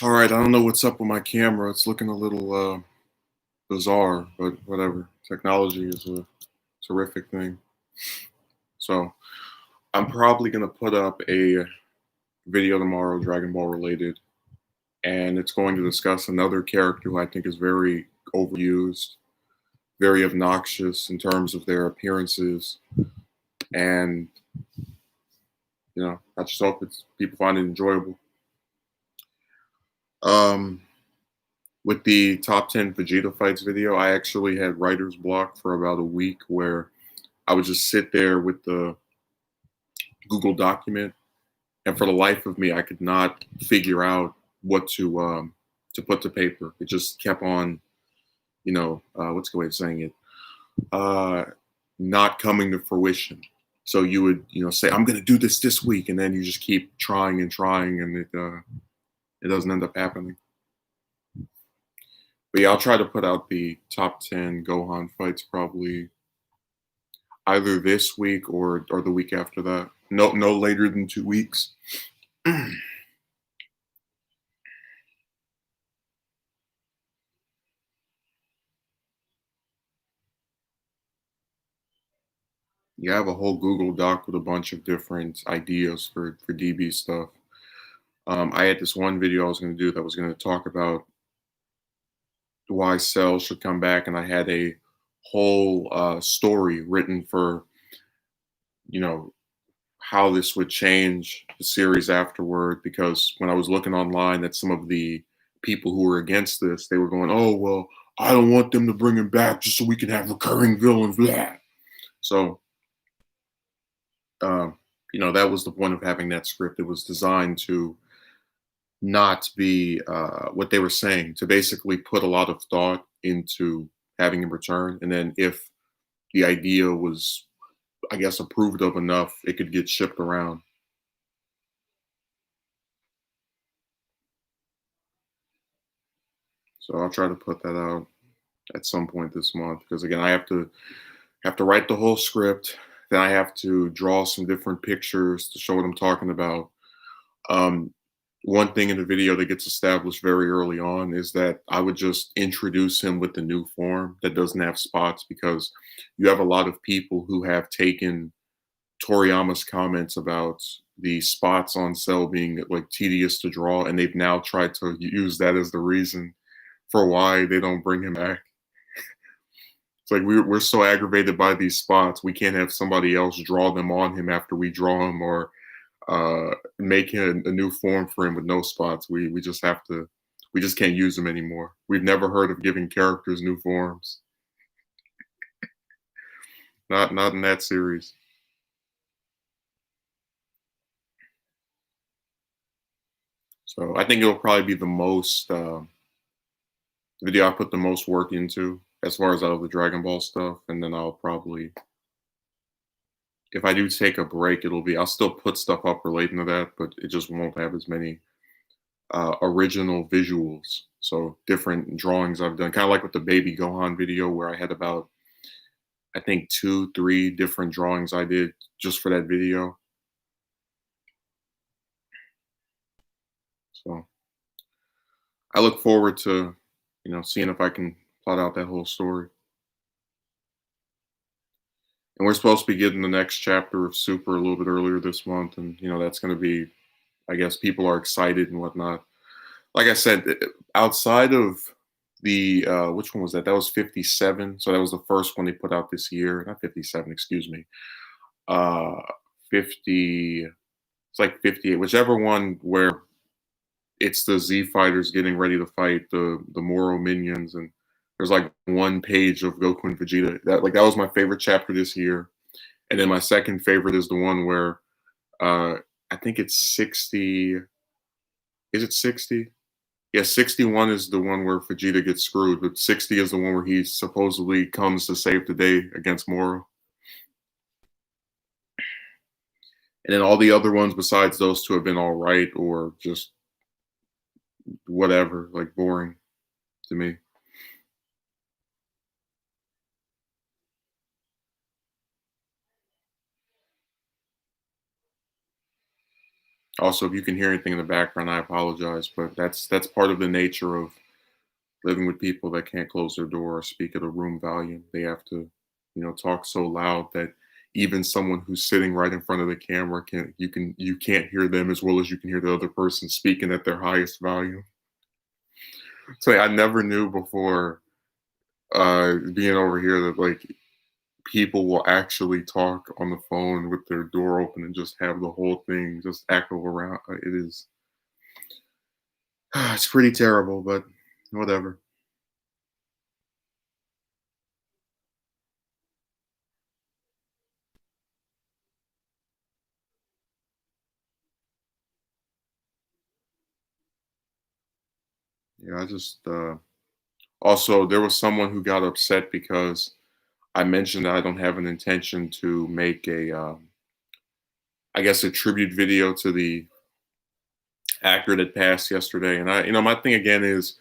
All right, I don't know what's up with my camera. It's looking a little bizarre, but whatever. Technology is a terrific thing. So I'm probably gonna put up a video tomorrow, Dragon Ball related, and it's going to discuss another character who I think is very overused, very obnoxious in terms of their appearances, and I just hope it's people find it enjoyable. Um, with the top 10 Vegeta fights video, I actually had writer's block for about a week where I would just sit there with the Google document, and for the life of me, I could not figure out what to put to paper. It just kept on, what's the way of saying it? Uh, Not coming to fruition. So you would, say, "I'm going to do this week," and then you just keep trying and trying, and it doesn't end up happening. But yeah, I'll try to put out the top 10 Gohan fights probably either this week or the week after that. No later than 2 weeks. Yeah, I have a whole Google Doc with a bunch of different ideas for DB stuff. I had this one video I was going to do that was going to talk about why Cell should come back, and I had a whole story written for you know how this would change the series afterward. Because when I was looking online at some of the people who were against this, they were going, "Oh well, I don't want them to bring him back just so we can have recurring villains." Blah. So um, that was the point of having that script. It was designed to not be what they were saying, to basically put a lot of thought into having him return. And then if the idea was, I guess, approved of enough, it could get shipped around. So I'll try to put that out at some point this month, because again, I have to write the whole script. Then I have to draw some different pictures to show what I'm talking about. Um, One thing in the video that gets established very early on is that I would just introduce him with the new form that doesn't have spots, because you have a lot of people who have taken Toriyama's comments about the spots on Cell being like tedious to draw, and they've now tried to use that as the reason for why they don't bring him back. It's like we're so aggravated by these spots, we can't have somebody else draw them on him after we draw him, or make a new form for him with no spots. We just have to. We just can't use them anymore. We've never heard of giving characters new forms. Not in that series. So I think it'll probably be the most video I put the most work into as far as out of the Dragon Ball stuff, and then I'll probably, if I do take a break, I'll still put stuff up relating to that, but it just won't have as many original visuals. So different drawings I've done, kind of like with the Baby Gohan video, where I had about, I think, 3 different drawings I did just for that video. So I look forward to, seeing if I can plot out that whole story. And we're supposed to be getting the next chapter of Super a little bit earlier this month, and that's going to be, I guess, people are excited and whatnot. Like I said, outside of the which one was that? That was 57. So that was the first one they put out this year. Not 57, excuse me. 50. It's like 58. Whichever one where it's the Z fighters getting ready to fight the Moro minions, and there's like one page of Goku and Vegeta. That was my favorite chapter this year. And then my second favorite is the one where I think it's 60. Is it 60? Yeah, 61 is the one where Vegeta gets screwed, but 60 is the one where he supposedly comes to save the day against Moro. And then all the other ones besides those two have been all right, or just whatever, like boring to me. Also, if you can hear anything in the background, I apologize, but that's part of the nature of living with people that can't close their door or speak at a room volume. They have to, talk so loud that even someone who's sitting right in front of the camera you can't hear them as well as you can hear the other person speaking at their highest volume. So I never knew before being over here that like people will actually talk on the phone with their door open and just have the whole thing just echo around. It is it's pretty terrible, but whatever. Yeah, I just also there was someone who got upset because I mentioned that I don't have an intention to make I guess, a tribute video to the actor that passed yesterday. And my thing again is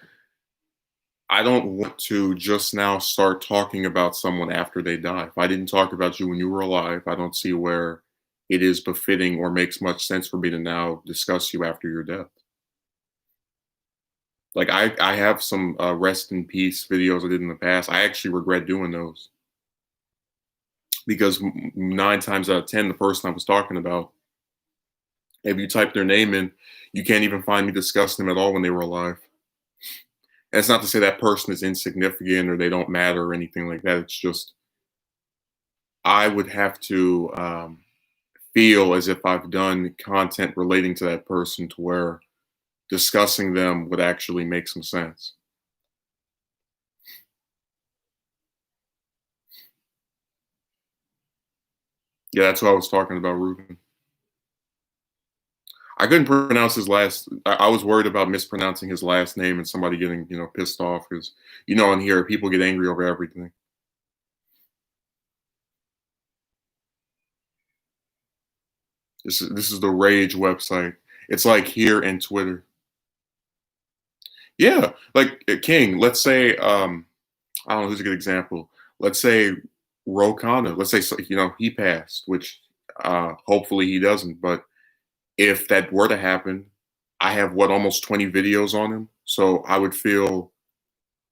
I don't want to just now start talking about someone after they die. If I didn't talk about you when you were alive, I don't see where it is befitting or makes much sense for me to now discuss you after your death. Like I have some rest in peace videos I did in the past. I actually regret doing those because 9 times out of 10, the person I was talking about, if you type their name in, you can't even find me discussing them at all when they were alive. And it's not to say that person is insignificant or they don't matter or anything like that. It's just I would have to feel as if I've done content relating to that person to where discussing them would actually make some sense. Yeah, that's what I was talking about, Ruben. I couldn't pronounce his last. I was worried about mispronouncing his last name and somebody getting pissed off because in here people get angry over everything. This is the rage website. It's like here and Twitter. Yeah, like King. Let's say I don't know who's a good example. Let's say Ro Khanna. Let's say he passed, which hopefully he doesn't. But if that were to happen, I have what almost 20 videos on him, so I would feel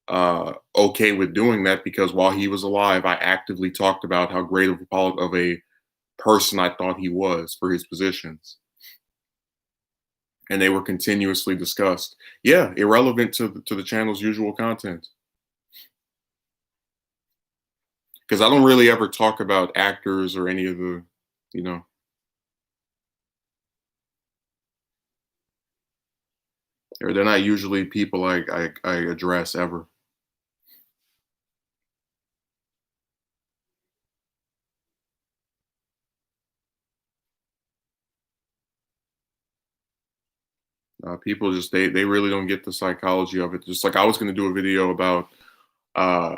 okay with doing that because while he was alive, I actively talked about how great of a person I thought he was for his positions, and they were continuously discussed. Yeah, irrelevant to the channel's usual content because I don't really ever talk about actors or any of the, you know, or they're not usually people I address ever. People just they really don't get the psychology of it. Just like I was going to do a video about uh,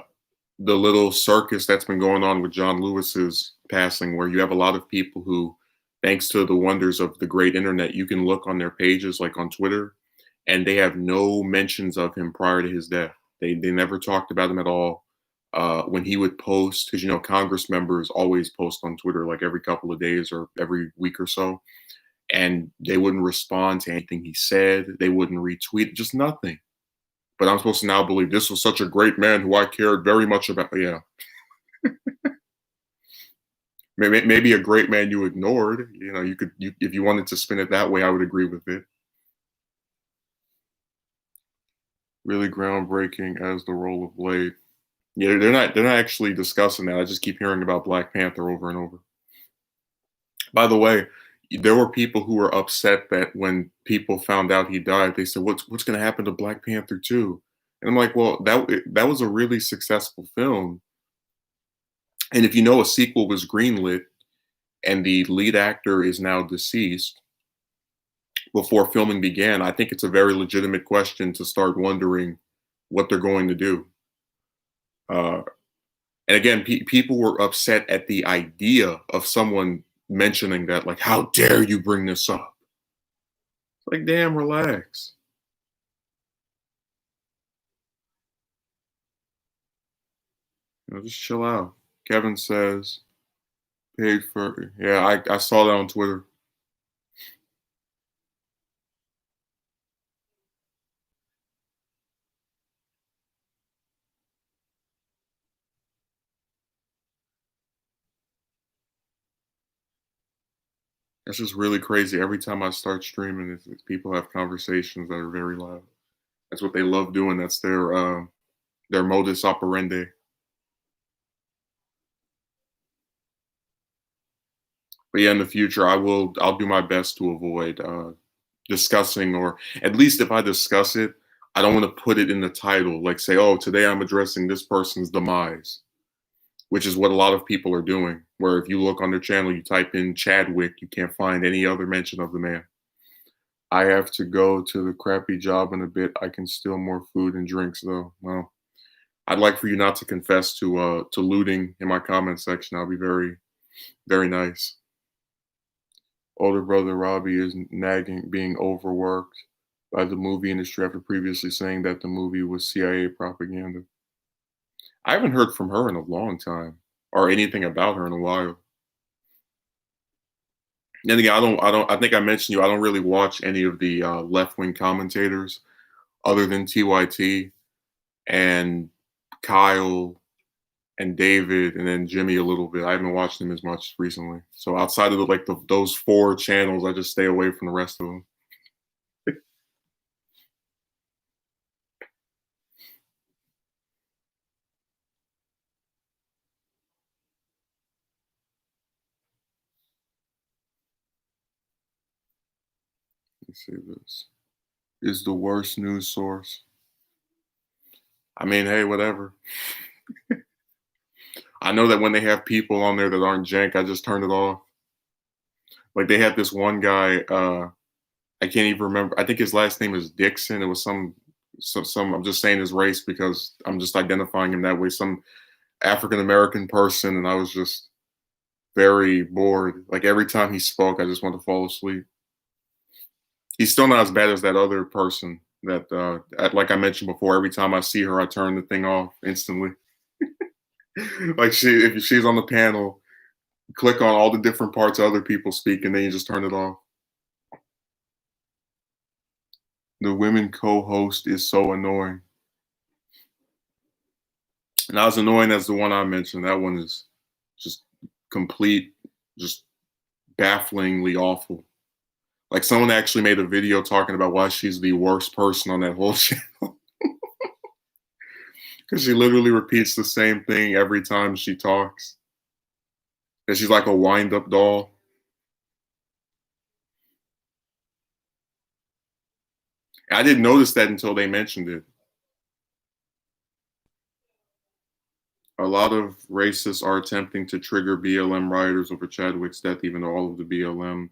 the little circus that's been going on with John Lewis's passing, where you have a lot of people who, thanks to the wonders of the great internet, you can look on their pages like on Twitter, and they have no mentions of him prior to his death. They never talked about him at all. When he would post, because Congress members always post on Twitter like every couple of days or every week or so, and they wouldn't respond to anything he said. They wouldn't retweet, just nothing. But I'm supposed to now believe this was such a great man who I cared very much about. Yeah, maybe a great man you ignored. If you wanted to spin it that way, I would agree with it. Really groundbreaking as the role of Blade. Yeah, they're not actually discussing that. I just keep hearing about Black Panther over and over. By the way, there were people who were upset that when people found out he died, they said, "What's going to happen to Black Panther 2?" And I'm like, "Well, that was a really successful film, and if a sequel was greenlit and the lead actor is now deceased before filming began, I think it's a very legitimate question to start wondering what they're going to do." Uh, and again, people were upset at the idea of someone mentioning that, like, "How dare you bring this up?" It's like, damn, relax. Just chill out. Kevin says, paid for. Yeah, I saw that on Twitter. That's just really crazy. Every time I start streaming, people have conversations that are very loud. That's what they love doing. That's their modus operandi. But yeah, in the future, I'll do my best to avoid discussing, or at least if I discuss it, I don't want to put it in the title, like say, "Oh, today I'm addressing this person's demise," which is what a lot of people are doing. Where if you look on their channel, you type in Chadwick, you can't find any other mention of the man. I have to go to the crappy job in a bit. I can steal more food and drinks though. Well, I'd like for you not to confess to looting in my comment section. I'll be very, very nice. Older brother Robbie is nagging being overworked by the movie industry after previously saying that the movie was CIA propaganda. I haven't heard from her in a long time, or anything about her in a while. And again, I think I mentioned you. I don't really watch any of the left wing commentators other than TYT and Kyle and David, and then Jimmy a little bit. I haven't watched him as much recently. So outside of those four channels, I just stay away from the rest of them. Let me see this. Is the worst news source. I mean, hey, whatever. I know that when they have people on there that aren't jank, I just turn it off. Like they had this one guy, I can't even remember. I think his last name is Dixon. It was some I'm just saying his race because I'm just identifying him that way. Some African American person, and I was just very bored. Like every time he spoke, I just wanted to fall asleep. He's still not as bad as that other person that like I mentioned before, every time I see her, I turn the thing off instantly. Like if she's on the panel, click on all the different parts of other people speak, and then you just turn it off. The women co-host is so annoying. Not as annoying as the one I mentioned. That one is just complete, just bafflingly awful. Like someone actually made a video talking about why she's the worst person on that whole channel. Because she literally repeats the same thing every time she talks. And she's like a wind-up doll. I didn't notice that until they mentioned it. A lot of racists are attempting to trigger BLM rioters over Chadwick's death, even though all of the BLM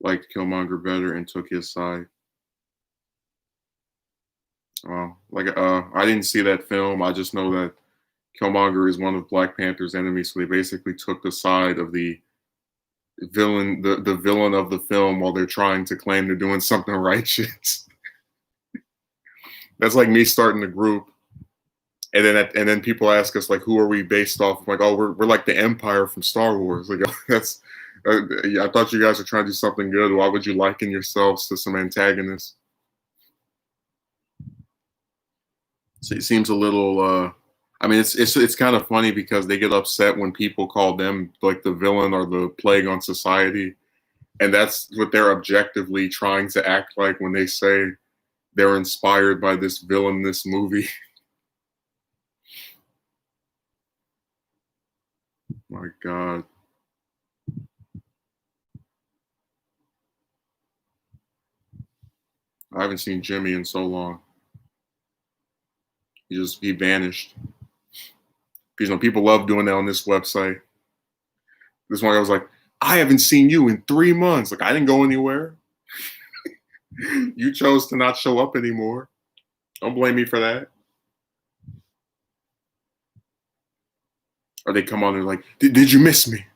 liked Killmonger better and took his side. I didn't see that film. I just know that Killmonger is one of Black Panther's enemies, so they basically took the side of the villain, the villain of the film, while they're trying to claim they're doing something righteous. That's like me starting a group, and then people ask us like, who are we based off of? Like, oh, we're like the Empire from Star Wars. Like, that's yeah, I thought you guys were trying to do something good. Why would you liken yourselves to some antagonists? So it seems a little. I mean, it's kind of funny because they get upset when people call them like the villain or the plague on society, and that's what they're objectively trying to act like when they say they're inspired by this villainous movie. My God. I haven't seen Jimmy in so long. He vanished. Because people love doing that on this website. This one guy was like, I haven't seen you in 3 months. Like I didn't go anywhere. You chose to not show up anymore. Don't blame me for that. Or they come on and like, did you miss me?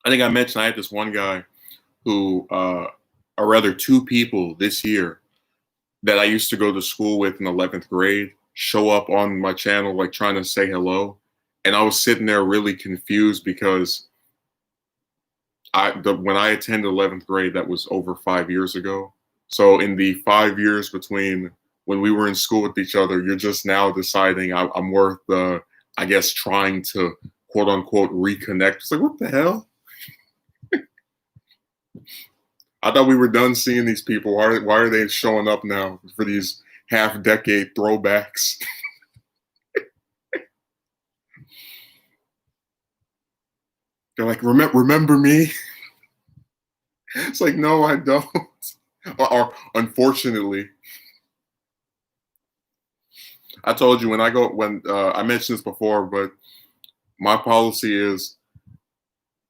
I think I mentioned I had this one guy who, or rather two people this year that I used to go to school with in 11th grade show up on my channel, like trying to say hello. And I was sitting there really confused because when I attended 11th grade, that was over 5 years ago. So in the 5 years between when we were in school with each other, you're just now deciding I'm worth I guess, trying to quote unquote reconnect. It's like, what the hell? I thought we were done seeing these people. Why are they showing up now for these half-decade throwbacks? They're like, remember me? It's like, no, I don't. Or unfortunately, I told you when I mentioned this before, but my policy is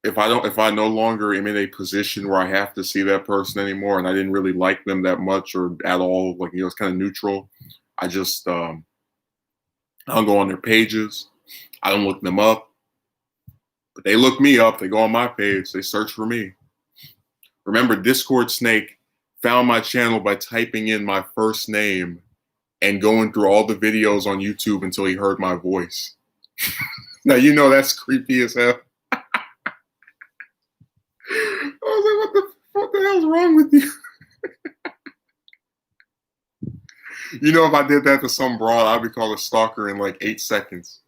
if I no longer am in a position where I have to see that person anymore, and I didn't really like them that much or at all, like it's kind of neutral. I just I don't go on their pages. I don't look them up, but they look me up. They go on my page. They search for me. Remember, Discord Snake found my channel by typing in my first name and going through all the videos on YouTube until he heard my voice. Now you know that's creepy as hell. I was like, what the hell's wrong with you? You know, if I did that to some broad, I'd be called a stalker in like 8 seconds.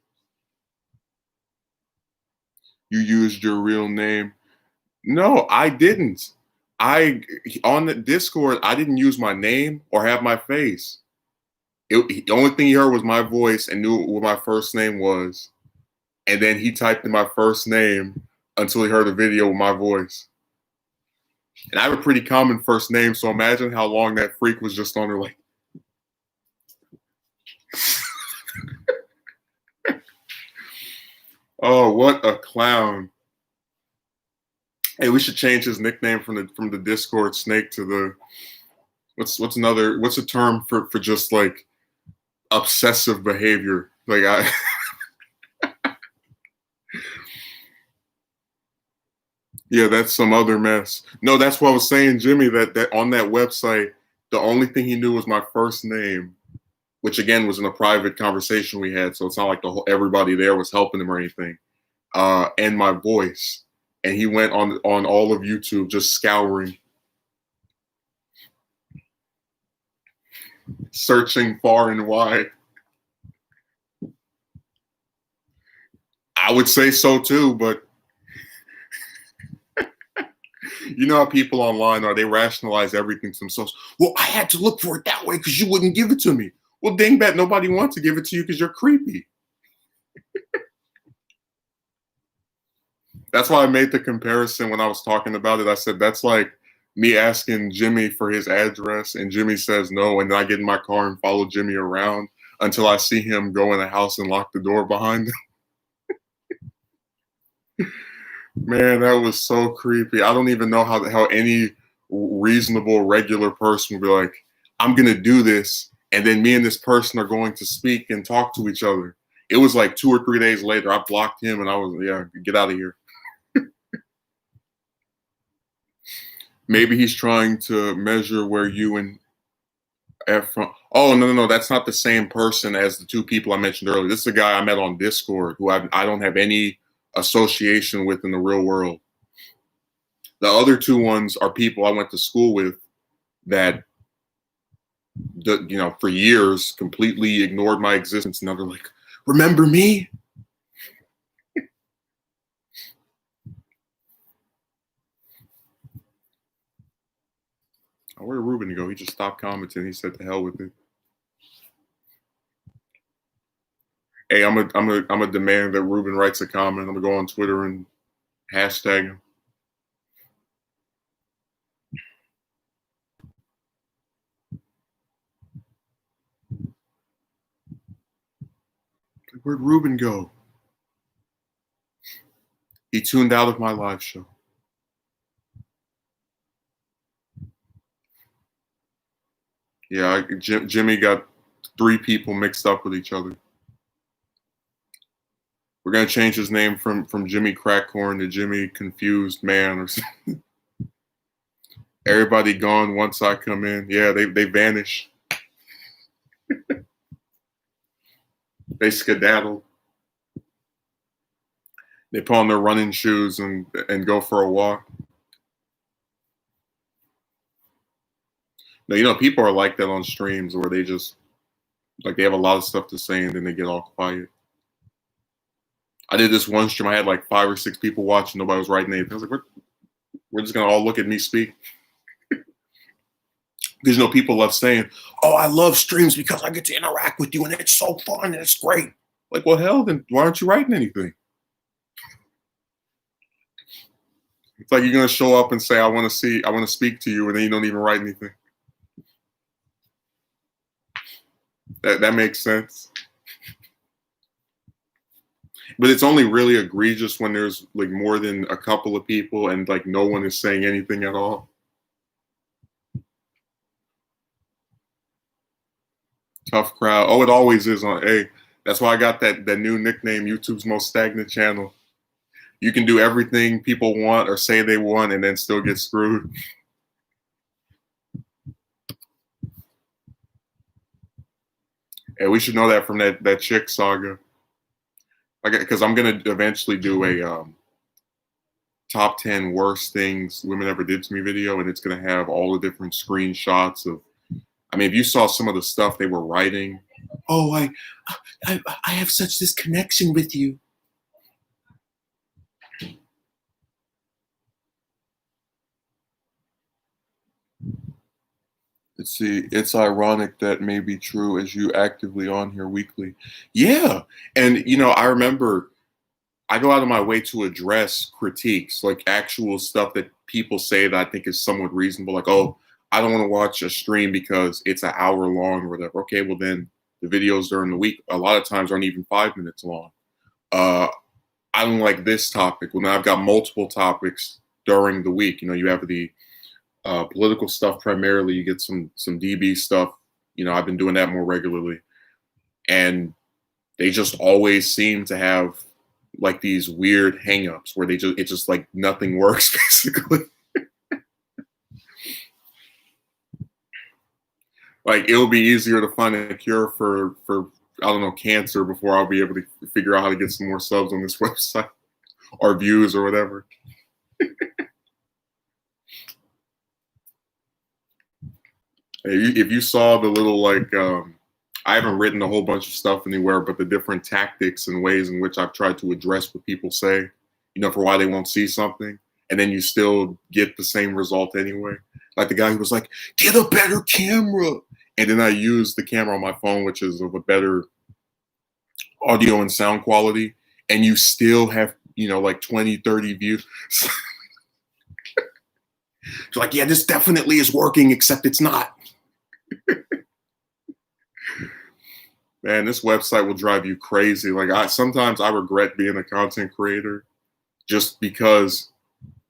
You used your real name. No, I didn't. On the Discord, I didn't use my name or have my face. The only thing he heard was my voice and knew what my first name was. And then he typed in my first name until he heard a video with my voice. And I have a pretty common first name, so imagine how long that freak was just on her like. Oh, what a clown. Hey, we should change his nickname from the Discord Snake to the what's a term for just like obsessive behavior. Like yeah, that's some other mess. No, that's what I was saying, Jimmy, that on that website, the only thing he knew was my first name, which again was in a private conversation we had. So it's not like everybody there was helping him or anything. And my voice. And he went on all of YouTube just scouring, searching far and wide. I would say so too, but you know how people online are, they rationalize everything to themselves. Well, I had to look for it that way because you wouldn't give it to me. Well, dingbat, nobody wants to give it to you because you're creepy. That's why I made the comparison when I was talking about it. I said, that's like me asking Jimmy for his address and Jimmy says no. And then I get in my car and follow Jimmy around until I see him go in the house and lock the door behind him. Man, that was so creepy. I don't even know how any reasonable, regular person would be like, I'm going to do this. And then me and this person are going to speak and talk to each other. It was like 2 or 3 days later, I blocked him and I was, yeah, get out of here. Maybe he's trying to measure where you and F from. Oh, no. That's not the same person as the 2 people I mentioned earlier. This is a guy I met on Discord who I don't have any association with in the real world. The other 2 ones are people I went to school with that, for years completely ignored my existence. Now they're like, remember me? Oh, where'd Ruben go? He just stopped commenting. He said, "To hell with it." Hey, I'm a demand that Ruben writes a comment. I'm gonna go on Twitter and hashtag him. Where'd Ruben go? He tuned out of my live show. Yeah, Jimmy got 3 people mixed up with each other. We're gonna change his name from Jimmy Crackhorn to Jimmy Confused Man or something. Everybody gone once I come in. Yeah, they vanish. They skedaddle. They put on their running shoes and go for a walk. Now, people are like that on streams where they just, like, they have a lot of stuff to say and then they get all quiet. I did this one stream. I had like 5 or 6 people watching. Nobody was writing anything. I was like, we're just going to all look at me speak. Because people love saying, "Oh, I love streams because I get to interact with you and it's so fun and it's great." Like, well, hell, then why aren't you writing anything? It's like you're gonna show up and say, I want to speak to you," and then you don't even write anything. That makes sense. But it's only really egregious when there's like more than a couple of people and like no one is saying anything at all. Tough crowd. Oh, it always is on. Hey, that's why I got that new nickname, YouTube's most stagnant channel. You can do everything people want or say they want and then still get screwed. And we should know that from that chick saga. Like, because I'm gonna eventually do a top 10 worst things women ever did to me video, and it's gonna have all the different screenshots of. I mean, if you saw some of the stuff they were writing, oh, I have such this connection with you. Let's see. It's ironic that may be true as you actively on here weekly. Yeah. And, I remember I go out of my way to address critiques, like actual stuff that people say that I think is somewhat reasonable. Like, oh, I don't want to watch a stream because it's an hour long or whatever. Okay, well, then the videos during the week, a lot of times aren't even 5 minutes long. I don't like this topic. Well, now I've got multiple topics during the week. You have the political stuff primarily. You get some DB stuff. I've been doing that more regularly, and they just always seem to have like these weird hangups where it's just like nothing works basically. Like it'll be easier to find a cure for I don't know, cancer before I'll be able to figure out how to get some more subs on this website or views or whatever. If you saw the little like, I haven't written a whole bunch of stuff anywhere, but the different tactics and ways in which I've tried to address what people say, for why they won't see something, and then you still get the same result anyway. Like the guy who was like, "Get a better camera," and then I used the camera on my phone, which is of a better audio and sound quality, and you still have, like 20, 30 views. It's like, yeah, this definitely is working, except it's not. Man, this website will drive you crazy. Like sometimes I regret being a content creator just because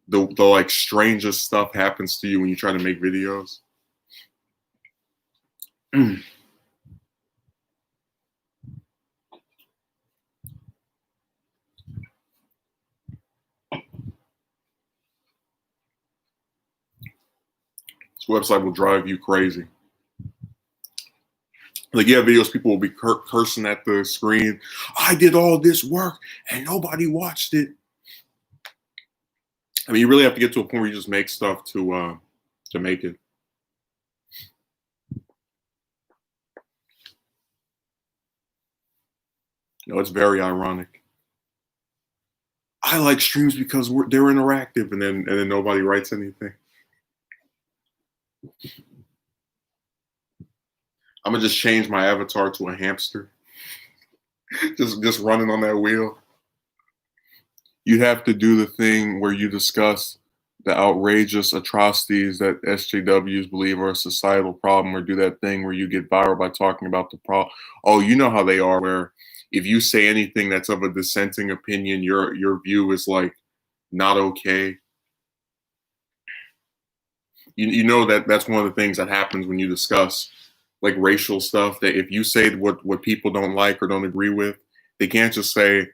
the like strangest stuff happens to you when you try to make videos. This website will drive you crazy. Like, yeah, videos, people will be cursing at the screen. I did all this work and nobody watched it. I mean, you really have to get to a point where you just make stuff to make it. It's very ironic. I like streams because they're interactive, and then nobody writes anything. I'm gonna just change my avatar to a hamster, just running on that wheel. You have to do the thing where you discuss the outrageous atrocities that SJWs believe are a societal problem, or do that thing where you get viral by talking about the problem. Oh, you know how they are, where if you say anything that's of a dissenting opinion, your view is like not okay. You know that's one of the things that happens when you discuss like racial stuff, that if you say what people don't like or don't agree with, they can't just say,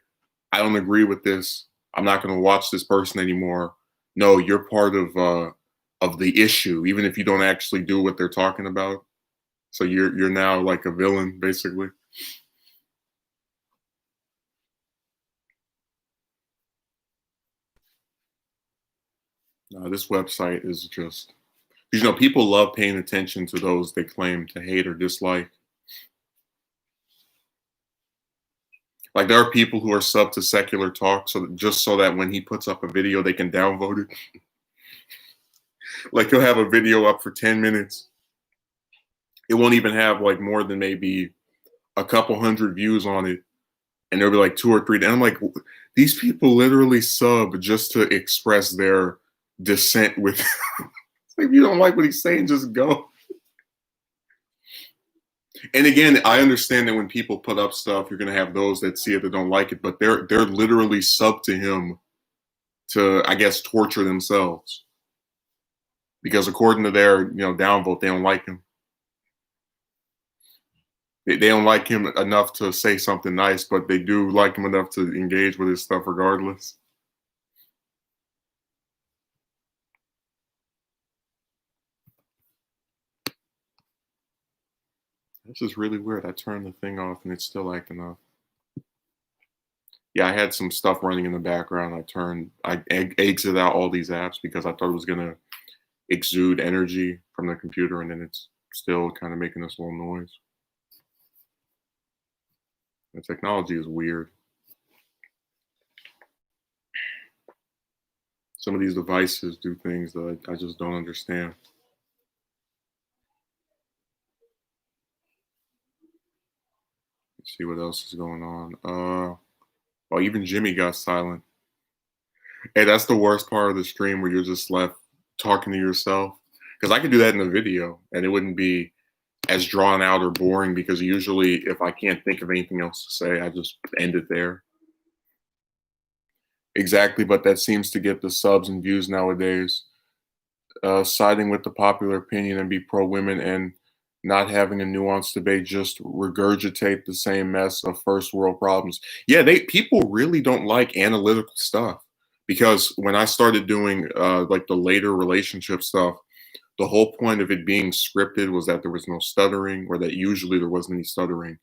I don't agree with this, I'm not going to watch this person anymore. No, you're part of the issue, even if you don't actually do what they're talking about. So you're now like a villain, basically. No, this website is just, people love paying attention to those they claim to hate or dislike. Like there are people who are sub to Secular Talk, so that when he puts up a video, they can downvote it. Like he'll have a video up for 10 minutes, It won't even have like more than maybe a couple hundred views on it, and there'll be like two or three. And I'm like, these people literally sub just to express their dissent with. If you don't like what he's saying, just go. And again, I understand that when people put up stuff, you're gonna have those that see it that don't like it, but they're literally sub to him to, I guess, torture themselves because according to their downvote, they don't like him. They don't like him enough to say something nice, but they do like him enough to engage with his stuff regardless. This is really weird. I turned the thing off and it's still acting up. Yeah, I had some stuff running in the background. I exited out all these apps because I thought it was gonna exude energy from the computer, and then it's still kind of making this little noise. The technology is weird. Some of these devices do things that I just don't understand. Let's see what else is going on. Oh, even Jimmy got silent. Hey, that's the worst part of the stream where you're just left talking to yourself. Because I could do that in a video and it wouldn't be as drawn out or boring because usually if I can't think of anything else to say, I just end it there. Exactly, but that seems to get the subs and views nowadays. Siding with the popular opinion and be pro women and not having a nuanced debate, just regurgitate the same mess of first world problems. Yeah, people really don't like analytical stuff because when I started doing like the later relationship stuff, the whole point of it being scripted was that there was no stuttering, or that usually there wasn't any stuttering,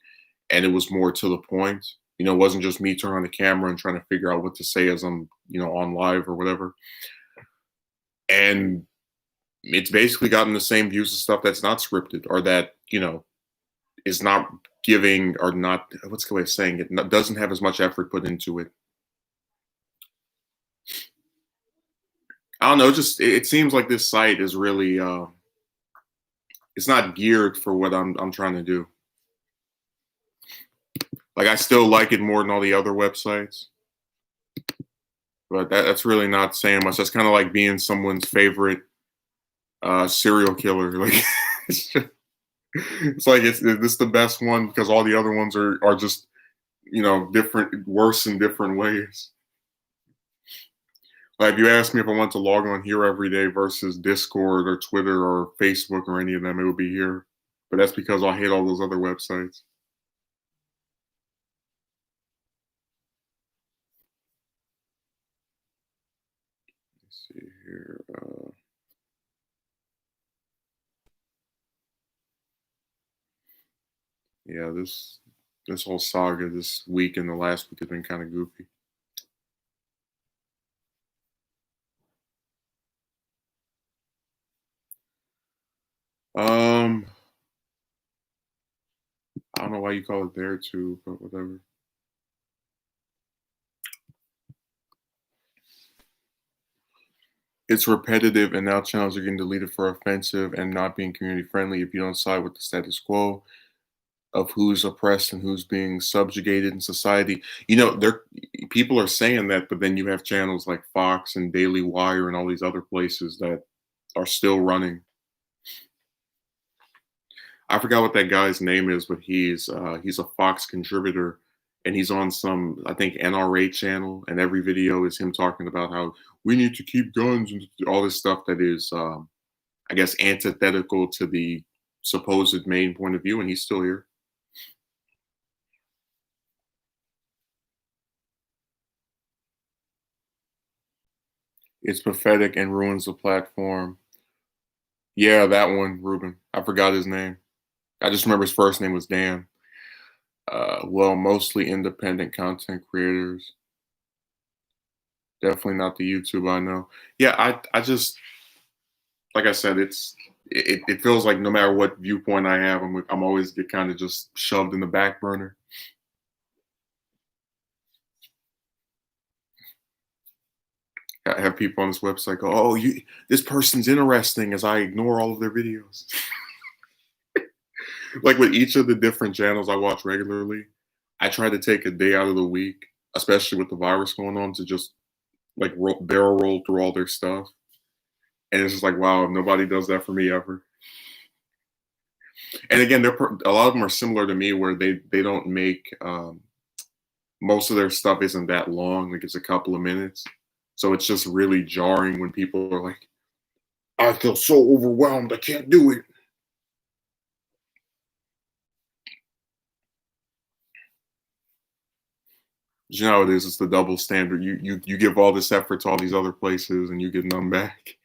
and it was more to the point. It wasn't just me turning on the camera and trying to figure out what to say as I'm on live or whatever. And it's basically gotten the same views of stuff that's not scripted, or that is not giving, or not, what's the way of saying it, doesn't have as much effort put into it. I don't know, just it seems like this site is really it's not geared for what I'm trying to do. Like, I still like it more than all the other websites, but that's really not saying much. That's kind of like being someone's favorite serial killer. Like, it's like it's the best one because all the other ones are just different, worse in different ways. Like, if you asked me if I want to log on here every day versus Discord or Twitter or Facebook or any of them, it would be here. But that's because I hate all those other websites. Let's see here. Yeah, this whole saga this week and the last week has been kind of goofy. Um, I don't know why you call it there too, but whatever. It's repetitive, and now channels are getting deleted for offensive and not being community friendly if you don't side with the status quo of who's oppressed and who's being subjugated in society. There people are saying that, but then you have channels like Fox and Daily Wire and all these other places that are still running. I forgot what that guy's name is, but he's a Fox contributor, and he's on some, I think, NRA channel, and every video is him talking about how we need to keep guns and all this stuff that is, I guess, antithetical to the supposed main point of view, and he's still here. It's pathetic and ruins the platform. Yeah, that one, Ruben. I forgot his name. I just remember his first name was Dan. Well, mostly independent content creators. Definitely not the YouTube I know. Yeah, I just, like I said, it feels like no matter what viewpoint I have, I'm always get kind of just shoved in the back burner. I have people on this website go, "Oh, this person's interesting," as I ignore all of their videos. Like with each of the different channels I watch regularly, I try to take a day out of the week, especially with the virus going on, to just like barrel roll through all their stuff. And it's just like, wow, nobody does that for me ever. And again, a lot of them are similar to me, where they don't make most of their stuff isn't that long, like it's a couple of minutes. So it's just really jarring when people are like, I feel so overwhelmed, I can't do it. You know how it is. It's the double standard. You give all this effort to all these other places, and you get none back.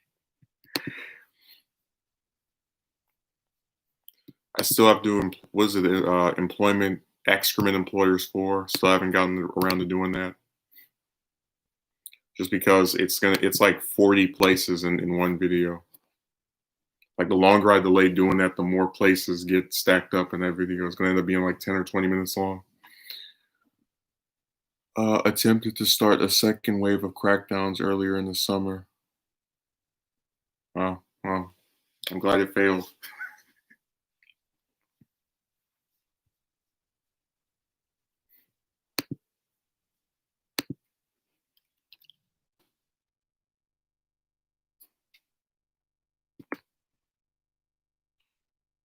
I still have to. What is it? Employment excrement employers for. Still haven't gotten around to doing that. Just because It's like 40 places in one video. Like the longer I delay doing that, the more places get stacked up in that video. It's gonna end up being like 10 or 20 minutes long. Attempted to start a second wave of crackdowns earlier in the summer. Wow, wow. I'm glad it failed.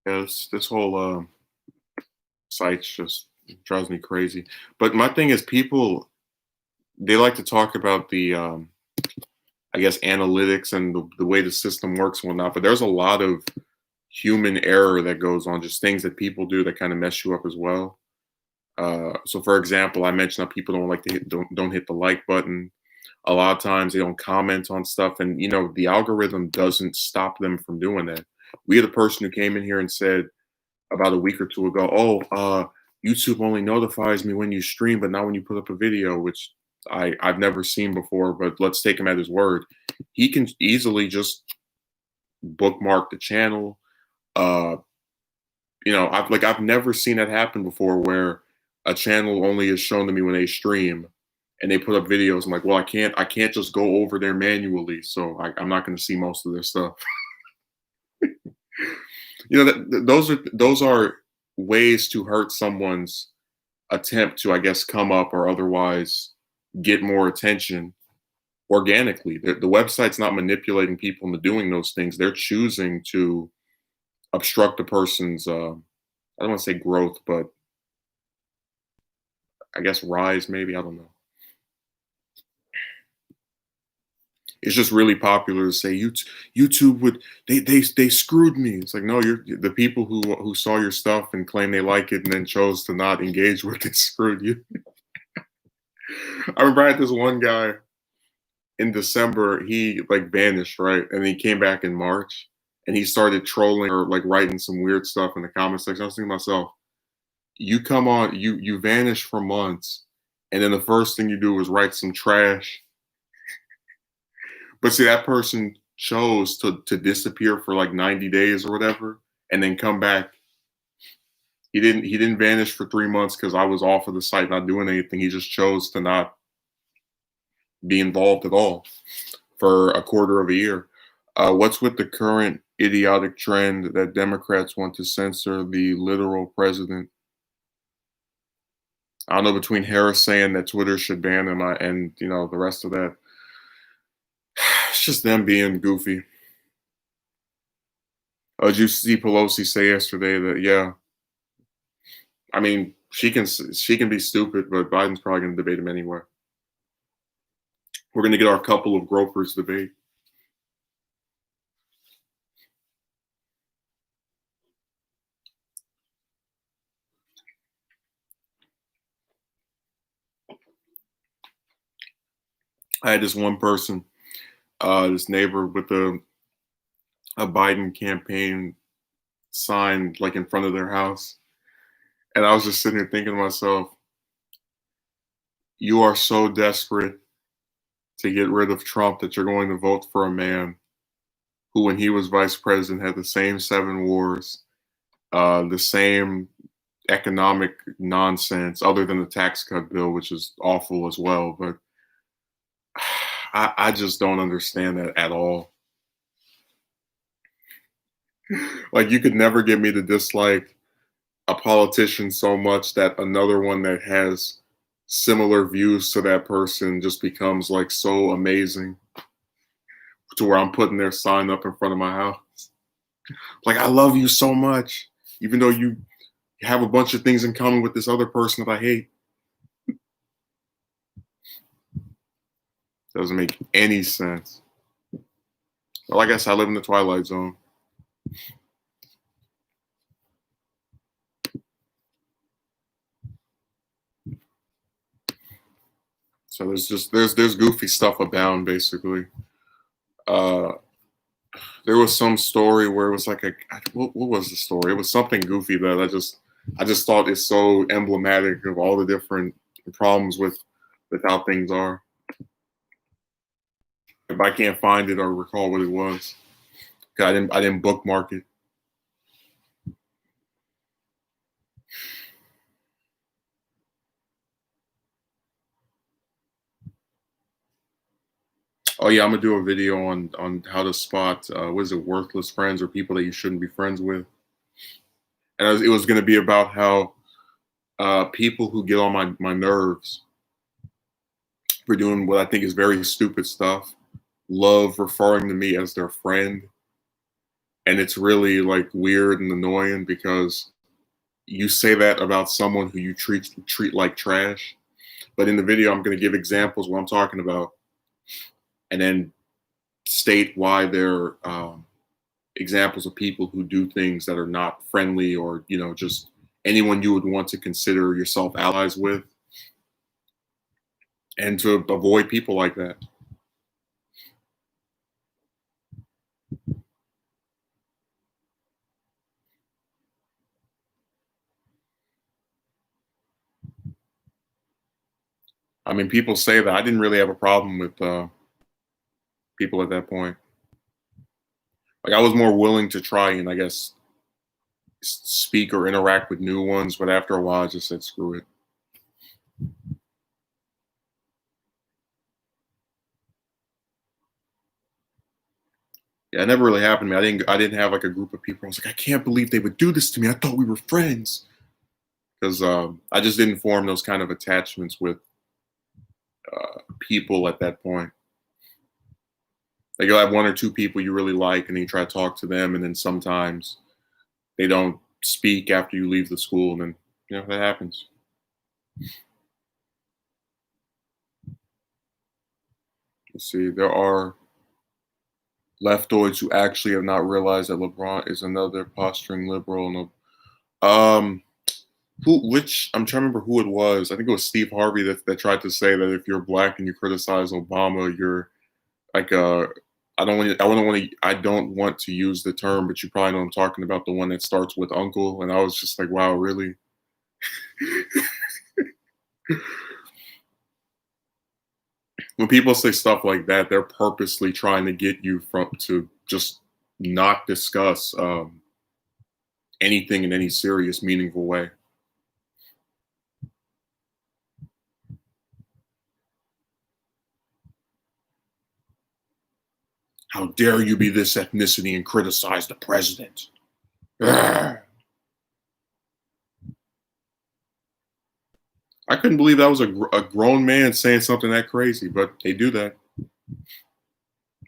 Yeah, this whole site's just drives me crazy. But my thing is, people, they like to talk about the I guess analytics and the way the system works and whatnot. But there's a lot of human error that goes on, just things that people do that kind of mess you up as well. So for example, I mentioned how people don't like to don't hit the like button. A lot of times they don't comment on stuff, and the algorithm doesn't stop them from doing that. We had a person who came in here and said about a week or two ago, "Oh, YouTube only notifies me when you stream, but not when you put up a video," which I've never seen before. But let's take him at his word. He can easily just bookmark the channel. Uh, I've never seen that happen before, where a channel only is shown to me when they stream and they put up videos. I'm like, well, I can't just go over there manually, so I'm not going to see most of their stuff. Those are ways to hurt someone's attempt to, I guess, come up or otherwise get more attention organically. The website's not manipulating people into doing those things. They're choosing to obstruct a person's I don't want to say growth, but I guess rise, maybe. I don't know. It's just really popular to say YouTube would they screwed me. It's like, no, you're the people who saw your stuff and claim they like it and then chose to not engage with it screwed you. I remember I had this one guy in December. He like vanished, right? And he came back in March, and he started trolling or like writing some weird stuff in the comment section. I was thinking to myself, you come on, you vanish for months, and then the first thing you do is write some trash. But see, that person chose to disappear for like 90 days or whatever, and then come back. He didn't vanish for 3 months because I was off of the site not doing anything. He just chose to not be involved at all for a quarter of a year. What's with the current idiotic trend that Democrats want to censor the literal president? I don't know, between Harris saying that Twitter should ban him and the rest of that. It's just them being goofy. Did you see Pelosi say yesterday that, yeah, I mean, she can be stupid, but Biden's probably going to debate him anyway. We're going to get our couple of gropers debate. I had this one person, this neighbor with a Biden campaign sign like in front of their house, and I was just sitting here thinking to myself, you are so desperate to get rid of Trump that you're going to vote for a man who, when he was vice president, had the same 7 wars, the same economic nonsense, other than the tax cut bill, which is awful as well. But I just don't understand that at all. Like, you could never get me to dislike a politician so much that another one that has similar views to that person just becomes like so amazing to where I'm putting their sign up in front of my house. Like, I love you so much, even though you have a bunch of things in common with this other person that I hate. Doesn't make any sense. Well, I guess I live in the Twilight Zone. So there's goofy stuff abound basically. Uh there was some story where it was like what was the story? It was something goofy that I just thought is so emblematic of all the different problems with how things are. If I can't find it or recall what it was, 'cause I didn't bookmark it. Oh yeah, I'm gonna do a video on how to spot what is it, worthless friends or people that you shouldn't be friends with. And it was gonna be about how people who get on my nerves for doing what I think is very stupid stuff love referring to me as their friend. And it's really like weird and annoying because you say that about someone who you treat like trash. But in the video, I'm going to give examples what I'm talking about, and then state why they're examples of people who do things that are not friendly, or just anyone you would want to consider yourself allies with, and to avoid people like that. I mean, people say that I didn't really have a problem with people at that point. Like, I was more willing to try and, I guess, speak or interact with new ones, but after a while, I just said, "Screw it." Yeah, it never really happened to me. I didn't have like a group of people. I was like, I can't believe they would do this to me. I thought we were friends, because I just didn't form those kind of attachments with people at that point. Like, you'll have one or two people you really like, and then you try to talk to them, and then sometimes they don't speak after you leave the school, and then that happens. Let's see. There are leftoids who actually have not realized that LeBron is another posturing liberal. Um, which I'm trying to remember who it was. I think it was Steve Harvey that tried to say that if you're black and you criticize Obama, you're like I don't want to use the term, but you probably know what I'm talking about, the one that starts with uncle. And I was just like, wow, really? When people say stuff like that, they're purposely trying to get you from to just not discuss anything in any serious, meaningful way. How dare you be this ethnicity and criticize the president? Ugh. I couldn't believe that was a grown man saying something that crazy, but they do that.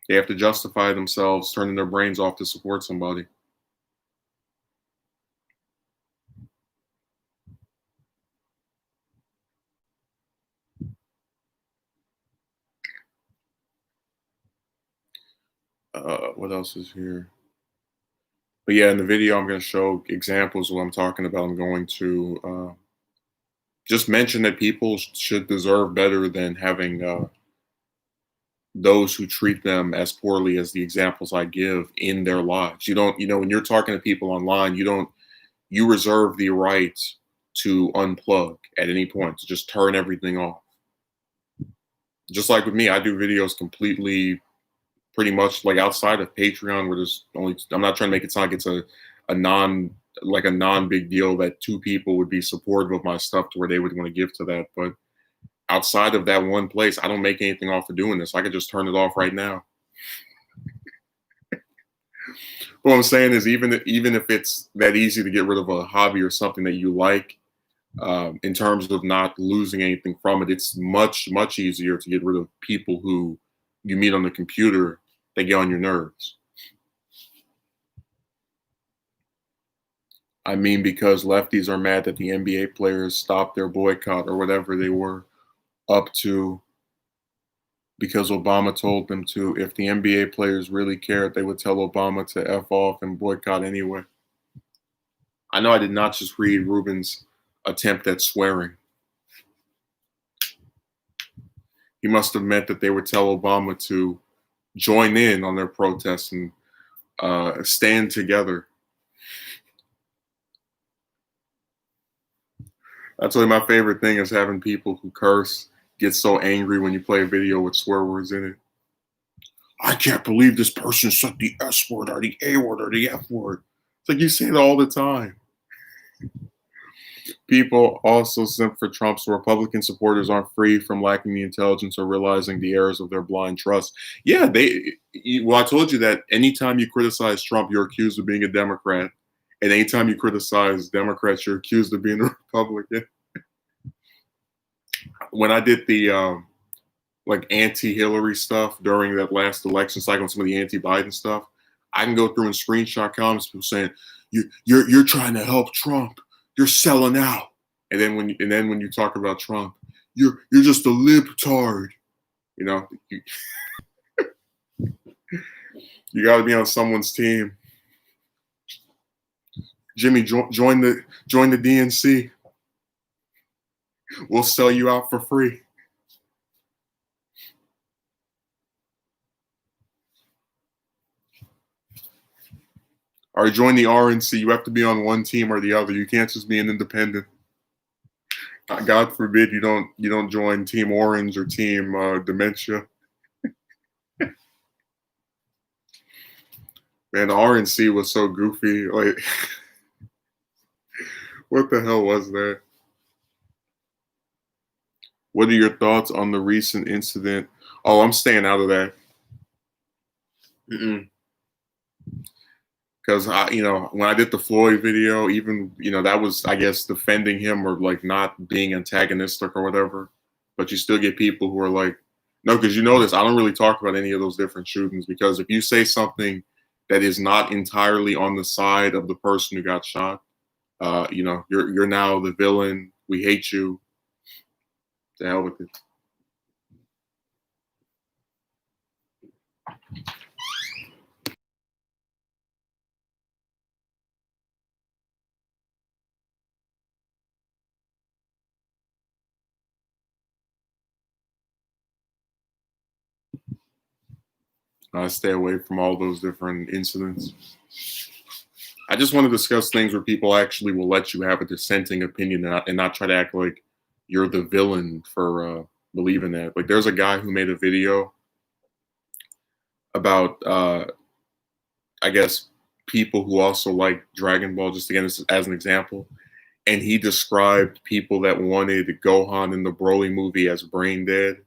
They have to justify themselves turning their brains off to support somebody. What else is here? But yeah, in the video, I'm going to show examples of what I'm talking about. I'm going to just mention that people should deserve better than having those who treat them as poorly as the examples I give in their lives. You don't, when you're talking to people online, you reserve the right to unplug at any point, to just turn everything off. Just like with me, I do videos completely, pretty much like outside of Patreon, where there's only, I'm not trying to make it sound like it's a non, like a non big deal that two people would be supportive of my stuff to where they would want to give to that. But outside of that one place, I don't make anything off of doing this. I could just turn it off right now. What I'm saying is, even if it's that easy to get rid of a hobby or something that you like, in terms of not losing anything from it, it's much easier to get rid of people who you meet on the computer that get on your nerves. I mean, because lefties are mad that the NBA players stopped their boycott or whatever they were up to because Obama told them to. If the NBA players really cared, they would tell Obama to F off and boycott anyway. I know I did not just read Ruben's attempt at swearing. He must have meant that they would tell Obama to join in on their protests and stand together. That's really my favorite thing is having people who curse get so angry when you play a video with swear words in it. I can't believe this person said the S word or the A word or the F word. It's like you say it all the time. People also simp for Trump, so Republican supporters aren't free from lacking the intelligence or realizing the errors of their blind trust. Yeah, well, I told you that anytime you criticize Trump, you're accused of being a Democrat. And anytime you criticize Democrats, you're accused of being a Republican. When I did the like anti-Hillary stuff during that last election cycle and some of the anti-Biden stuff, I can go through and screenshot comments people saying, you're trying to help Trump. You're selling out. And then when you talk about Trump, you're just a libtard. You know, you got to be on someone's team. Jimmy, join the DNC. We'll sell you out for free. Or join the RNC. You have to be on one team or the other. You can't just be an independent. God forbid you don't join Team Orange or Team Dementia. Man, the RNC was so goofy. Like, what the hell was that? What are your thoughts on the recent incident? Oh, I'm staying out of that. Because when I did the Floyd video, even that was, I guess, defending him or like not being antagonistic or whatever. But you still get people who are like, no, because you know this. I don't really talk about any of those different shootings because if you say something that is not entirely on the side of the person who got shot, you're now the villain. We hate you. To hell with it. Stay away from all those different incidents. I just want to discuss things where people actually will let you have a dissenting opinion and not try to act like you're the villain for believing that. Like, there's a guy who made a video about, I guess, people who also like Dragon Ball, just again as an example. And he described people that wanted Gohan in the Broly movie as brain dead.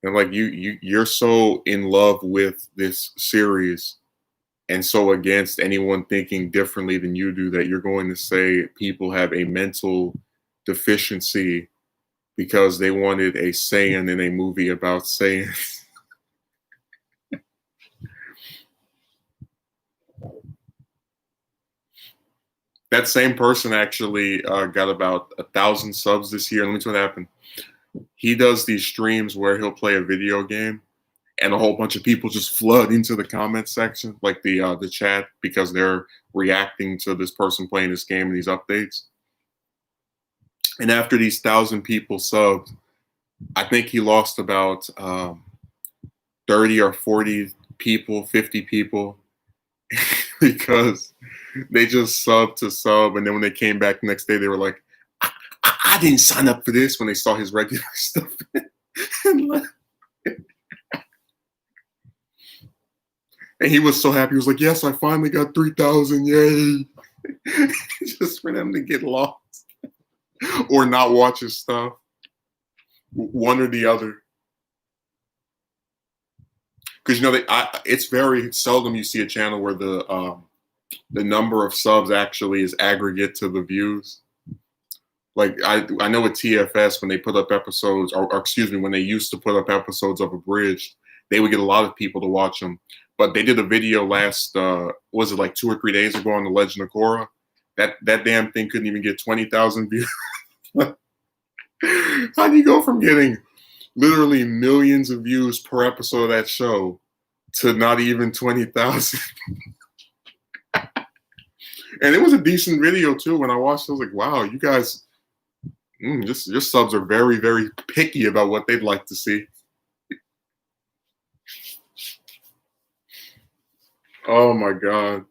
And like you're so in love with this series and so against anyone thinking differently than you do that you're going to say people have a mental deficiency because they wanted a Saiyan in a movie about Saiyans. That same person actually got about 1,000 subs this year. Let me tell you what happened. He does these streams where he'll play a video game and a whole bunch of people just flood into the comment section, like the chat, because they're reacting to this person playing this game and these updates. And after these 1,000 people subbed, I think he lost about 30 or 40 people, 50 people, because they just subbed to sub. And then when they came back the next day, they were like, I didn't sign up for this when they saw his regular stuff. And he was so happy. He was like, yes, I finally got 3,000. Yay. Just for them to get lost or not watch his stuff. One or the other. because it's very seldom you see a channel where the number of subs actually is aggregate to the views. Like I know with TFS when they put up episodes, or excuse me, when they used to put up episodes of Abridged, they would get a lot of people to watch them. But they did a video last, was it like 2 or 3 days ago on the Legend of Korra? That damn thing couldn't even get 20,000 views. How do you go from getting literally millions of views per episode of that show to not even 20,000? And it was a decent video too. When I watched it, I was like, wow, you guys, your subs are very, very picky about what they'd like to see. Oh my God.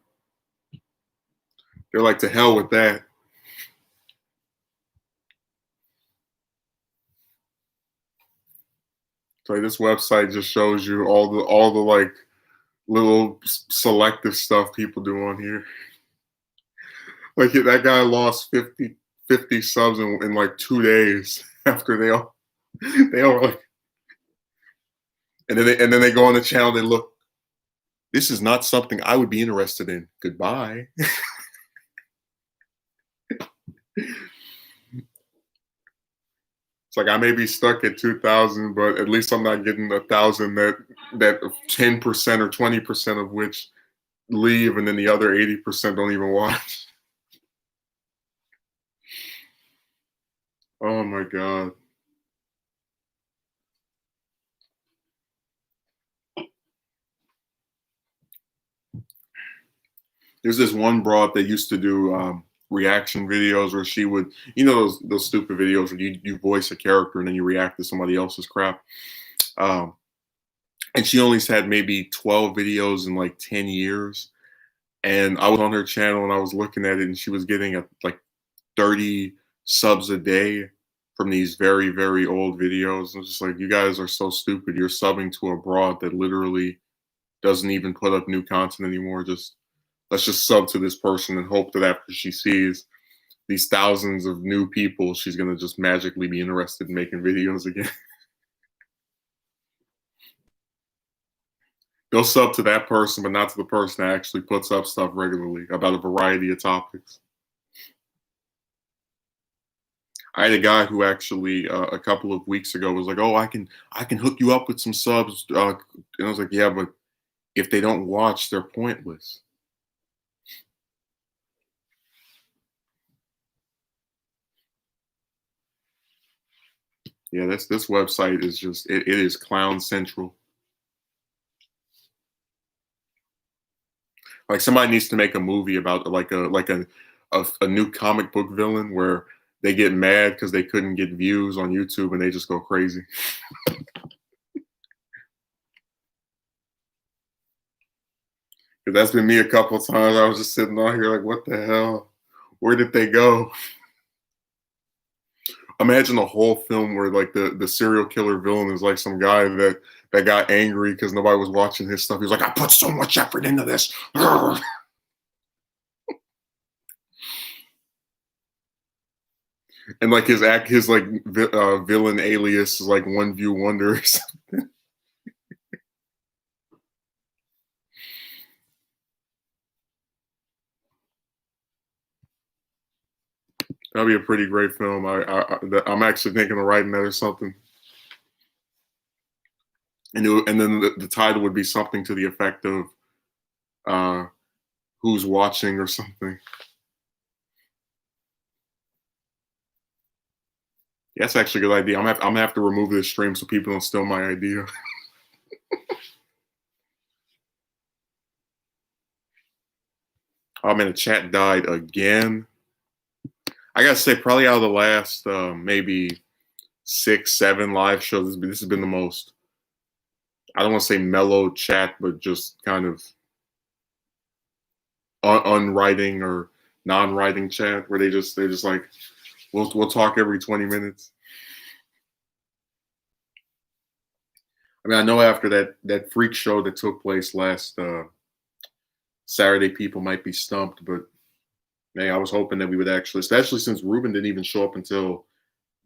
They're like, to hell with that. So this website just shows you all the like little selective stuff people do on here. Like that guy lost 50 subs in like 2 days after they all like, and then they go on the channel. They look. This is not something I would be interested in. Goodbye. It's like I may be stuck at 2,000, but at least I'm not getting 1,000 that 10% or 20% of which leave, and then the other 80% don't even watch. Oh my God. There's this one broad that used to do reaction videos where she would, those stupid videos where you voice a character and then you react to somebody else's crap. And she only had maybe 12 videos in like 10 years. And I was on her channel and I was looking at it, and she was getting like 30 subs a day from these very, very old videos. And it's just like, you guys are so stupid. You're subbing to a broad that literally doesn't even put up new content anymore. Let's just sub to this person and hope that after she sees these thousands of new people, she's going to just magically be interested in making videos again. They'll sub to that person, but not to the person that actually puts up stuff regularly about a variety of topics. I had a guy who actually a couple of weeks ago was like, "Oh, I can hook you up with some subs," and I was like, "Yeah, but if they don't watch, they're pointless." Yeah, this website is just it is clown central. Like somebody needs to make a movie about a new comic book villain where they get mad because they couldn't get views on YouTube and they just go crazy. Because that's been me a couple of times. I was just sitting on here like, what the hell? Where did they go? Imagine a whole film where like the serial killer villain is like some guy that got angry because nobody was watching his stuff. He was like, I put so much effort into this. And like his like villain alias is like One View Wonder or something. That'd be a pretty great film. I'm actually thinking of writing that or something. And then the title would be something to the effect of "Who's Watching" or something. Yeah, that's actually a good idea. I'm gonna have to remove this stream so people don't steal my idea. Oh man, the chat died again. I gotta say, probably out of the last maybe 6, 7 live shows, this has been the most. I don't want to say mellow chat, but just kind of unwriting or non-writing chat where they're just like, we'll talk every 20 minutes. I mean, I know after that freak show that took place last Saturday, people might be stumped, but man, I was hoping that we would actually, especially since Ruben didn't even show up until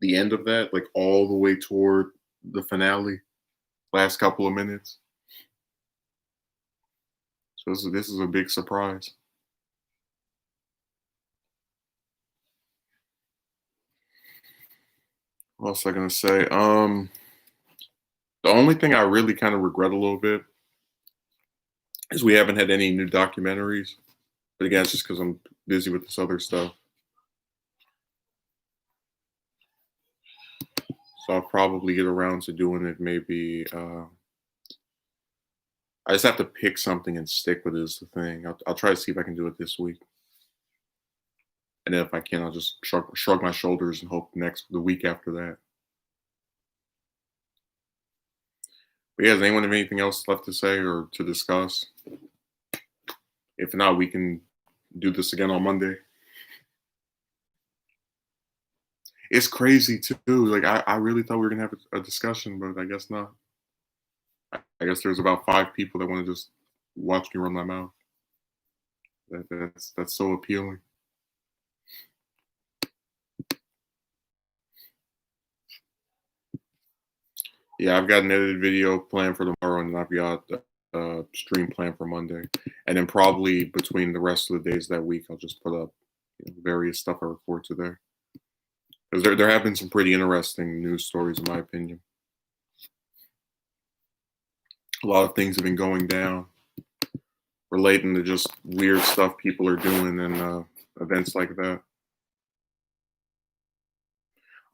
the end of that, like all the way toward the finale, last couple of minutes. So this is a big surprise. What else was I gonna say? The only thing I really kind of regret a little bit is we haven't had any new documentaries. But again, it's just because I'm busy with this other stuff. So I'll probably get around to doing it maybe. I just have to pick something and stick with it is the thing. I'll try to see if I can do it this week. And then if I can, I'll just shrug my shoulders and hope the week after that. But yeah, does anyone have anything else left to say or to discuss? If not, we can do this again on Monday. It's crazy too. Like I really thought we were gonna have a discussion, but I guess not. I guess there's about 5 people that want to just watch me run my mouth. That's so appealing. Yeah, I've got an edited video planned for tomorrow, and I've got a stream planned for Monday, and then probably between the rest of the days that week, I'll just put up various stuff I record today. Because there have been some pretty interesting news stories, in my opinion. A lot of things have been going down relating to just weird stuff people are doing and events like that.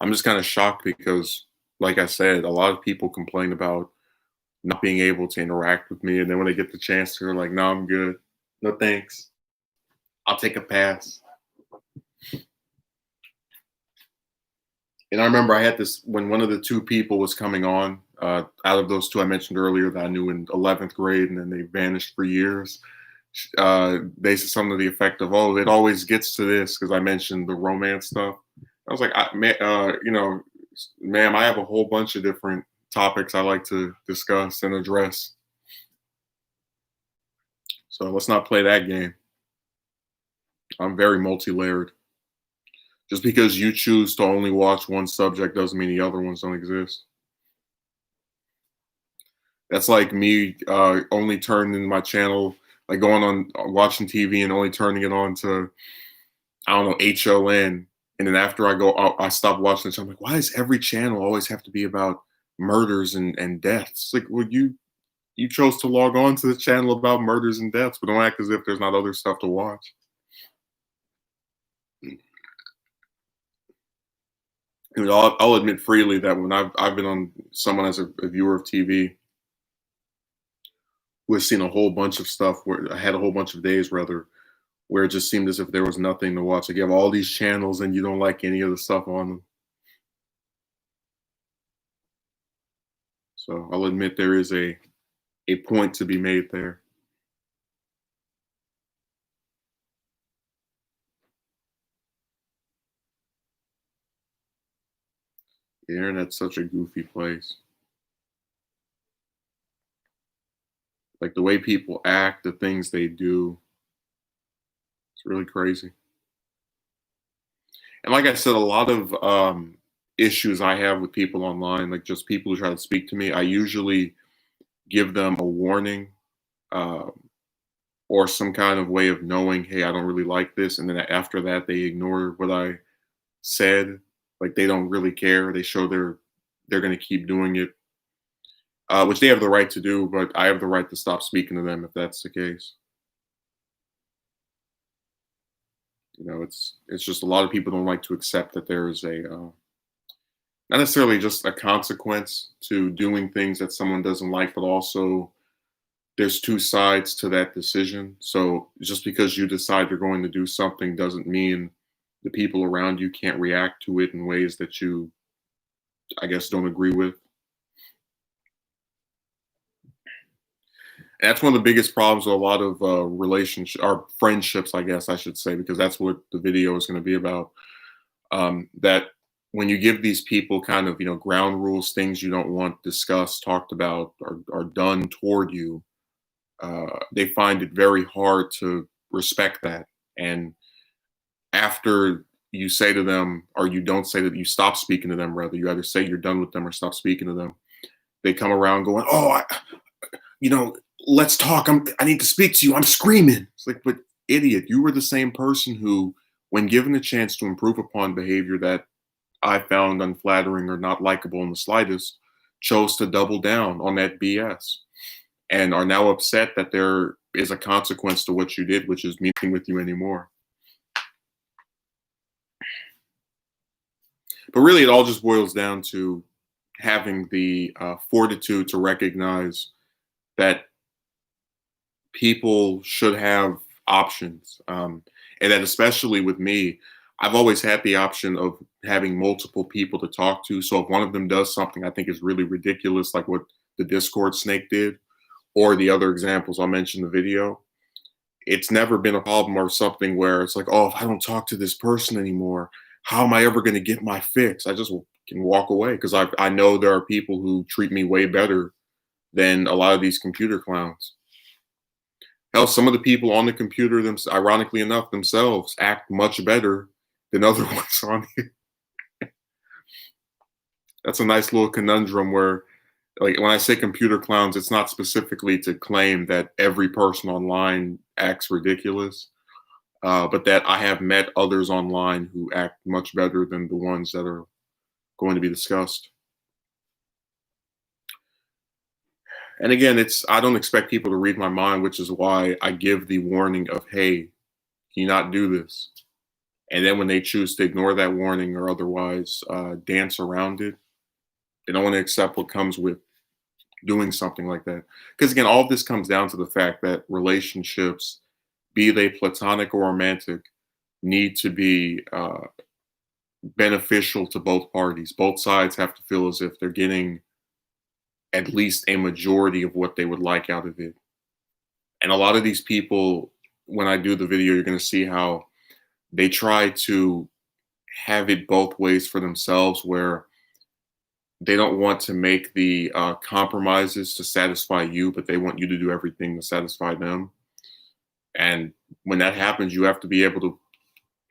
I'm just kind of shocked because, like I said, a lot of people complain about not being able to interact with me, and then when they get the chance, they're like, "No, I'm good. No thanks. I'll take a pass." And I remember I had this when one of the 2 people was coming on. Out of those 2 I mentioned earlier that I knew in 11th grade, and then they vanished for years. They said something to the effect of, "Oh, it always gets to this," because I mentioned the romance stuff. I was like, ma'am, I have a whole bunch of different topics I like to discuss and address. So let's not play that game. I'm very multi-layered. Just because you choose to only watch one subject doesn't mean the other ones don't exist. That's like me only turning my channel, like going on watching TV and only turning it on to, I don't know, HLN. And then after I stop watching the channel. I'm like, why does every channel always have to be about murders and deaths? Like, well, you chose to log on to the channel about murders and deaths, but don't act as if there's not other stuff to watch. And I'll admit freely that when I've been on someone as a viewer of TV who has seen a whole bunch of stuff where I had a whole bunch of days rather where it just seemed as if there was nothing to watch. Like you have all these channels and you don't like any of the stuff on them. So I'll admit there is a point to be made there. The internet's such a goofy place. Like the way people act, the things they do, it's really crazy. And like I said, a lot of issues I have with people online, like just people who try to speak to me, I usually give them a warning uh, or some kind of way of knowing, hey, I don't really like this. And then after that, they ignore what I said. Like they don't really care. They show they're going to keep doing it, which they have the right to do. But I have the right to stop speaking to them if that's the case. It's just a lot of people don't like to accept that there is a not necessarily just a consequence to doing things that someone doesn't like, but also there's 2 sides to that decision. So just because you decide you're going to do something doesn't mean the people around you can't react to it in ways that you, I guess, don't agree with. And that's one of the biggest problems with a lot of relationships or friendships, I guess I should say, because that's what the video is going to be about. That when you give these people kind of ground rules, things you don't want discussed, talked about, or done toward you, they find it very hard to respect that. And after you say to them, or you don't say that, you stop speaking to them, rather, you either say you're done with them or stop speaking to them, they come around going, oh, you know, let's talk. I need to speak to you. I'm screaming. It's like, but idiot, you were the same person who, when given a chance to improve upon behavior that I found unflattering or not likable in the slightest, chose to double down on that BS and are now upset that there is a consequence to what you did, which is meeting with you anymore. But really, it all just boils down to having the fortitude to recognize that people should have options. And that, especially with me, I've always had the option of having multiple people to talk to. So if one of them does something I think is really ridiculous, like what the Discord snake did, or the other examples I'll mention in the video, it's never been a problem or something where it's like, oh, if I don't talk to this person anymore, how am I ever going to get my fix? I just can walk away because I know there are people who treat me way better than a lot of these computer clowns. Hell, some of the people on the computer, ironically enough, themselves act much better than other ones on here. That's a nice little conundrum where, like, when I say computer clowns, it's not specifically to claim that every person online acts ridiculous, but that I have met others online who act much better than the ones that are going to be discussed. And again, I don't expect people to read my mind, which is why I give the warning of, hey, can you not do this? And then when they choose to ignore that warning or otherwise dance around it, they don't want to accept what comes with doing something like that. Because again, all of this comes down to the fact that relationships, be they platonic or romantic, need to be beneficial to both parties. Both sides have to feel as if they're getting at least a majority of what they would like out of it. And a lot of these people, when I do the video, you're going to see how they try to have it both ways for themselves, where they don't want to make the compromises to satisfy you, but they want you to do everything to satisfy them. And when that happens, you have to be able to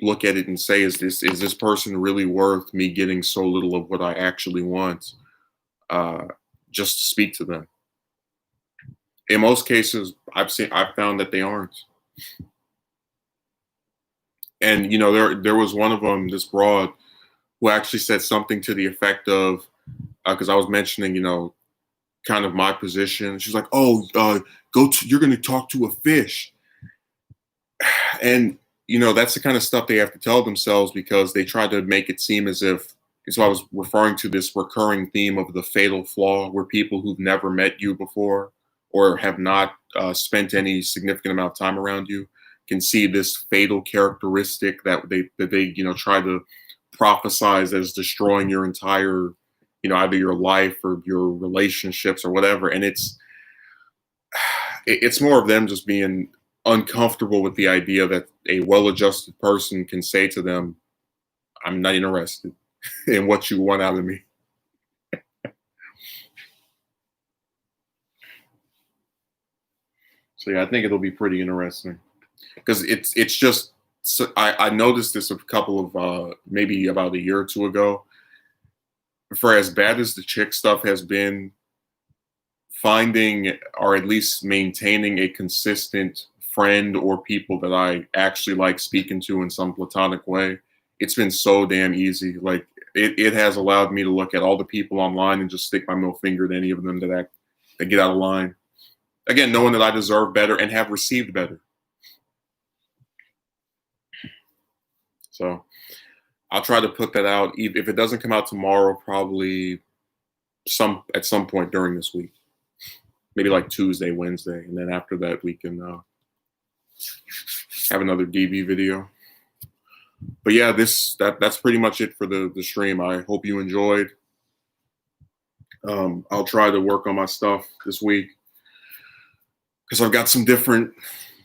look at it and say, is this person really worth me getting so little of what I actually want just to speak to them? In most cases, I've found that they aren't. And there was one of them, this broad, who actually said something to the effect of, because I was mentioning, kind of my position. She's like, "Oh, you're going to talk to a fish," and that's the kind of stuff they have to tell themselves, because they try to make it seem as if. So I was referring to this recurring theme of the fatal flaw, where people who've never met you before or have not spent any significant amount of time around you can see this fatal characteristic that they try to prophesize as destroying your entire, either your life or your relationships or whatever. And it's more of them just being uncomfortable with the idea that a well-adjusted person can say to them, "I'm not interested in what you want out of me." So yeah, I think it'll be pretty interesting, because it's just, so I noticed this a couple of maybe about a year or two ago. For as bad as the chick stuff has been, finding or at least maintaining a consistent friend or people that I actually like speaking to in some platonic way, it's been so damn easy. Like it has allowed me to look at all the people online and just stick my middle finger at any of them that get out of line. Again, knowing that I deserve better and have received better. So I'll try to put that out. If it doesn't come out tomorrow, probably at some point during this week, maybe like Tuesday, Wednesday, and then after that we can have another DB video. But yeah, that's pretty much it for the stream. I hope you enjoyed. I'll try to work on my stuff this week, because I've got some different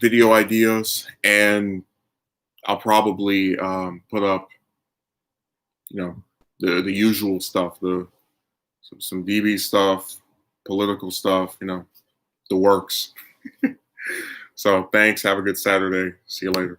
video ideas, and I'll probably put up, the usual stuff, some DB stuff, political stuff, the works. So thanks. Have a good Saturday. See you later.